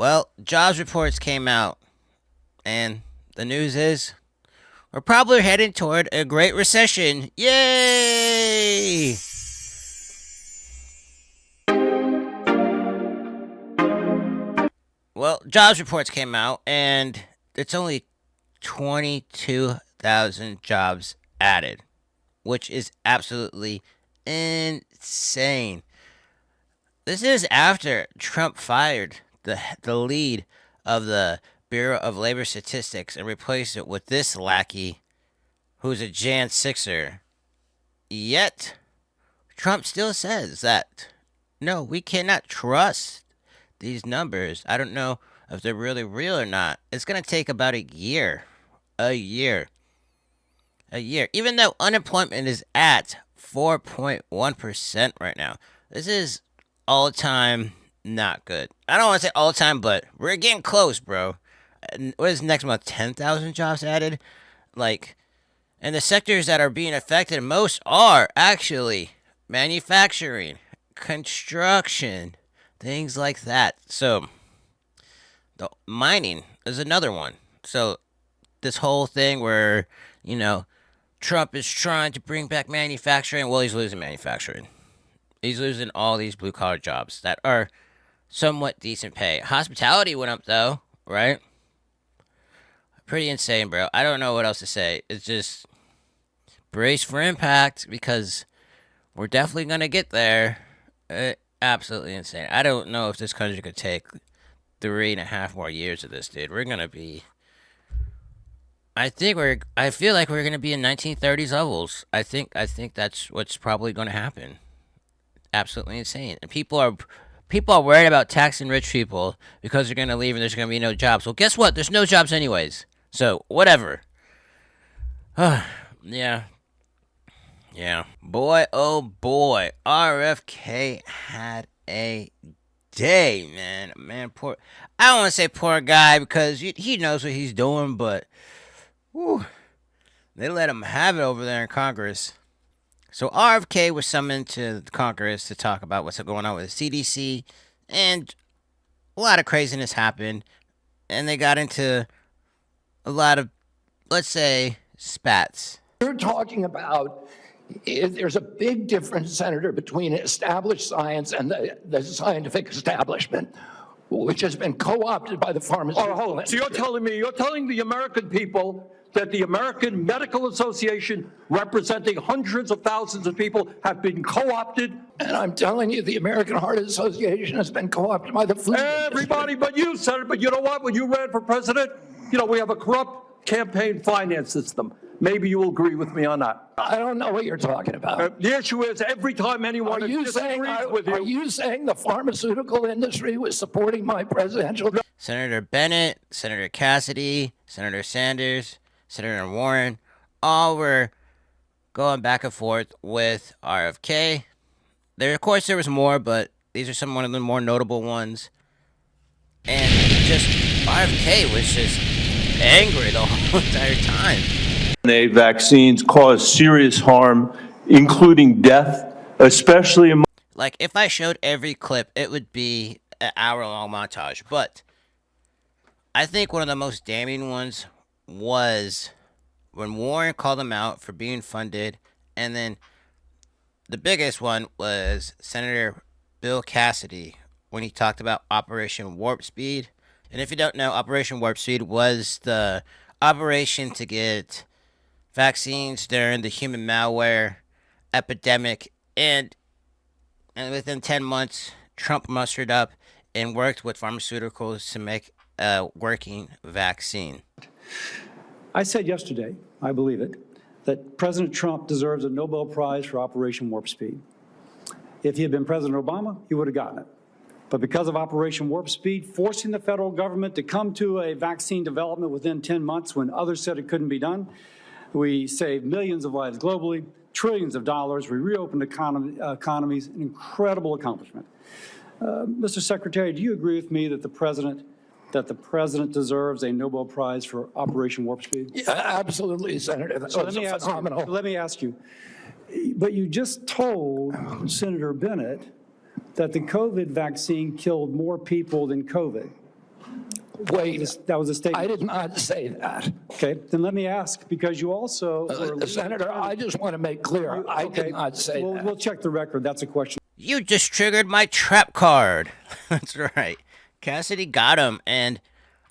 Well, jobs reports came out, and the news is we're probably heading toward a great recession. Yay! Well, jobs reports came out, and it's only 22,000 jobs added, which is absolutely insane. This is after Trump fired the lead of the Bureau of Labor Statistics and replaced it with this lackey who's a Jan Sixer. Yet, Trump still says that no, we cannot trust these numbers. I don't know if they're really real or not. It's going to take about a year. A year. A year. Even though unemployment is at 4.1% right now. This is all time not good. I don't want to say all time, but we're getting close, bro. What is next month? 10,000 jobs added? Like, and the sectors that are being affected most are actually manufacturing, construction, things like that. So, the mining is another one. So, this whole thing where, you know, Trump is trying to bring back manufacturing, well, he's losing manufacturing. He's losing all these blue collar jobs that are somewhat decent pay. Hospitality went up though, right? Pretty insane, bro. I don't know what else to say. It's just brace for impact because we're definitely gonna get there. Absolutely insane. I don't know if this country could take 3.5 more years of this, dude. We're gonna be. I feel like we're gonna be in 1930s levels. I think that's what's probably gonna happen. Absolutely insane. And people are worried about taxing rich people because they're gonna leave and there's gonna be no jobs. Well, guess what? There's no jobs anyways. So whatever. Yeah. Yeah. Boy, oh boy. RFK had a day, man. Man, poor. I don't want to say poor guy because he knows what he's doing, but whew, they let him have it over there in Congress. So RFK was summoned to Congress to talk about what's going on with the CDC, and a lot of craziness happened, and they got into a lot of, let's say, spats. You're talking about there's a big difference, Senator, between established science and the scientific establishment, which has been co-opted by the pharmaceutical industry. So you're telling the American people that the American Medical Association, representing hundreds of thousands of people, have been co-opted? And I'm telling you, the American Heart Association has been co-opted by the food Everybody industry. but you, Senator. But you know what? When you ran for president, we have a corrupt campaign finance system. Maybe you will agree with me on that. I don't know what you're talking about. The issue is every time anyone disagrees with you. Are you saying the pharmaceutical industry was supporting my presidential? Senator Bennett, Senator Cassidy, Senator Sanders, Senator Warren, all were going back and forth with RFK. Of course, there was more, but these are one of the more notable ones. And just RFK was just angry the whole entire time. Vaccines cause serious harm, including death, especially in. Like, if I showed every clip, it would be an hour-long montage. But I think one of the most damning ones was when Warren called him out for being funded, and then the biggest one was Senator Bill Cassidy when he talked about Operation Warp Speed. And if you don't know, Operation Warp Speed was the operation to get vaccines during the human malware epidemic, and within 10 months, Trump mustered up and worked with pharmaceuticals to make a working vaccine. I said yesterday, I believe it, that President Trump deserves a Nobel Prize for Operation Warp Speed. If he had been President Obama, he would have gotten it. But because of Operation Warp Speed, forcing the federal government to come to a vaccine development within 10 months when others said it couldn't be done, we saved millions of lives globally, trillions of dollars. We reopened economies, an incredible accomplishment. Mr. Secretary, do you agree with me that the president deserves a Nobel Prize for Operation Warp Speed? Yeah, absolutely, Senator. That was phenomenal. Let me ask you, but you just told Senator Bennett that the COVID vaccine killed more people than COVID. Wait, That was a I statement. did not say that. Okay, then let me ask, because you also were. Senator, I just want to make clear, I Okay, did not say we'll that. check the record. That's a question. You just triggered my trap card. That's right. Cassidy got him. And,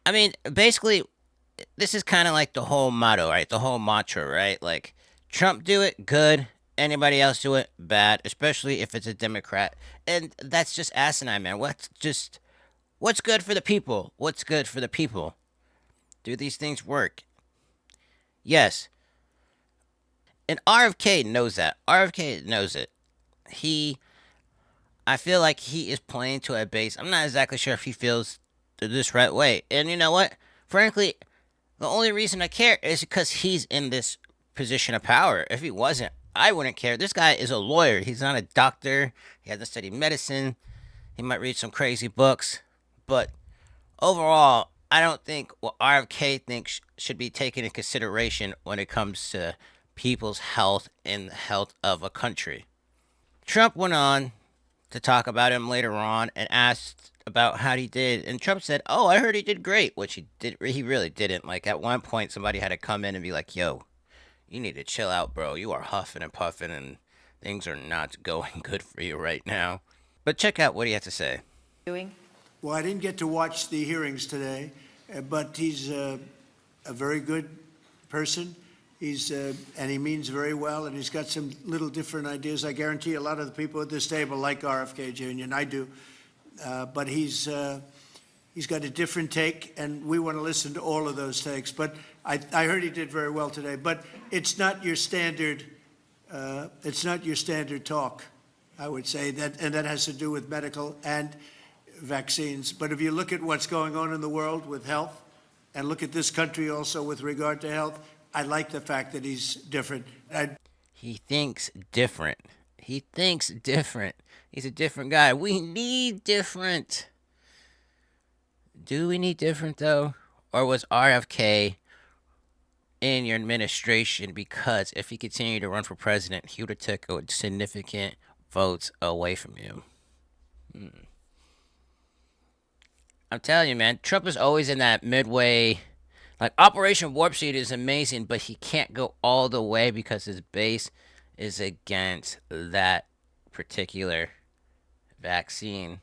I mean, basically, this is kind of like the whole motto, right? The whole mantra, right? Like, Trump do it, good. Anybody else do it, bad. Especially if it's a Democrat. And that's just asinine, man. What's good for the people? What's good for the people? Do these things work? Yes. And RFK knows that. RFK knows it. I feel like he is playing to a base. I'm not exactly sure if he feels this right way. And you know what? Frankly, the only reason I care is because he's in this position of power. If he wasn't, I wouldn't care. This guy is a lawyer. He's not a doctor. He hasn't studied medicine. He might read some crazy books. But overall, I don't think what RFK thinks should be taken into consideration when it comes to people's health and the health of a country. Trump went on to talk about him later on and asked about how he did, and Trump said, "Oh, I heard he did great," which he did. He really didn't. Like at one point, somebody had to come in and be like, "Yo, you need to chill out, bro. You are huffing and puffing, and things are not going good for you right now." But check out what he had to say. Well, I didn't get to watch the hearings today, but he's a very good person. And he means very well, and he's got some little different ideas. I guarantee a lot of the people at this table like RFK Jr., and I do. But he's got a different take, and we want to listen to all of those takes. But I heard he did very well today. But it's not your standard. It's not your standard talk, I would say, and that has to do with medical and vaccines. But if you look at what's going on in the world with health, and look at this country also with regard to health, I like the fact that he's different. He thinks different. He thinks different. He's a different guy. We need different. Do we need different, though? Or was RFK in your administration because if he continued to run for president, he would have took significant votes away from you? I'm telling you, man, Trump is always in that midway. Like, Operation Warp Speed is amazing, but he can't go all the way because his base is against that particular vaccine.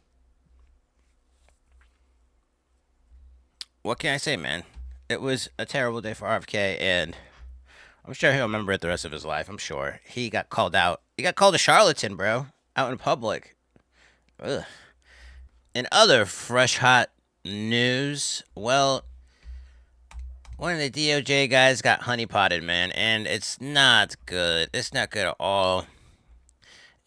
What can I say, man? It was a terrible day for RFK, and I'm sure he'll remember it the rest of his life. I'm sure. He got called out. He got called a charlatan, bro, out in public. Ugh. In other fresh, hot news, well, one of the DOJ guys got honeypotted, man, and it's not good. It's not good at all.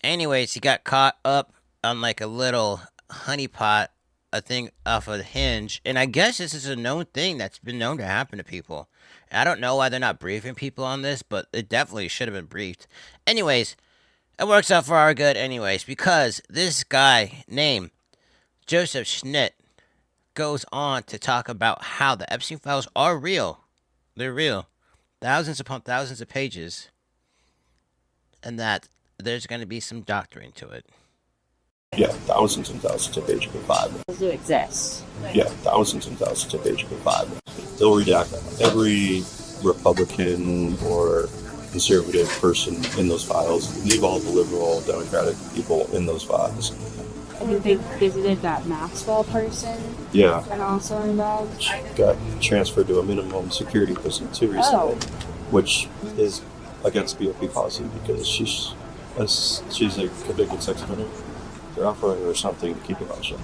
Anyways, he got caught up on like a little honeypot, a thing off a hinge, and I guess this is a known thing that's been known to happen to people. I don't know why they're not briefing people on this, but it definitely should have been briefed. Anyways, it works out for our good anyways, because this guy named Joseph Schmidt goes on to talk about how the Epstein files are real. They're real. Thousands upon thousands of pages. And that there's going to be some doctoring to it. Yeah, thousands and thousands of pages of files. Do exist. Yeah, thousands and thousands of pages of files. They'll redact every Republican or conservative person in those files. Leave all the liberal, Democratic people in those files. I think they visited that Maxwell person. Yeah. And also involved. Got transferred to a minimum security prison too recently, which is against BOP policy because she's a convicted sex offender. They're offering her something to keep her on shut.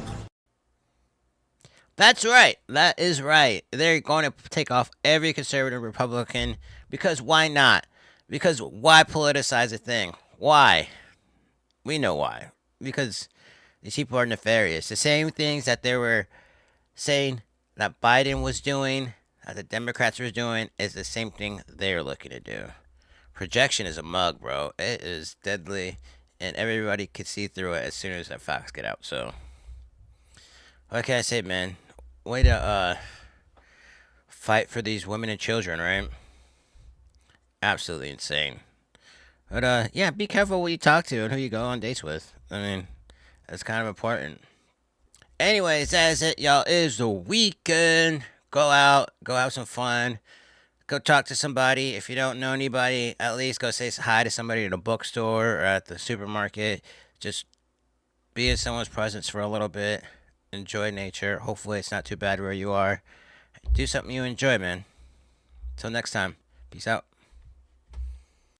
That's right. That is right. They're going to take off every conservative Republican because why not? Because why politicize a thing? Why? We know why. Because these people are nefarious. The same things that they were saying that Biden was doing, that the Democrats were doing, is the same thing they're looking to do. Projection is a mug, bro. It is deadly, and everybody could see through it as soon as the facts get out. So, what can I say, man? Way to fight for these women and children, right? Absolutely insane. But yeah, be careful what you talk to and who you go on dates with. I mean, that's kind of important. Anyways, that is it, y'all. It is the weekend. Go out, go have some fun. Go talk to somebody. If you don't know anybody, at least go say hi to somebody at a bookstore or at the supermarket. Just be in someone's presence for a little bit. Enjoy nature. Hopefully, it's not too bad where you are. Do something you enjoy, man. Till next time. Peace out.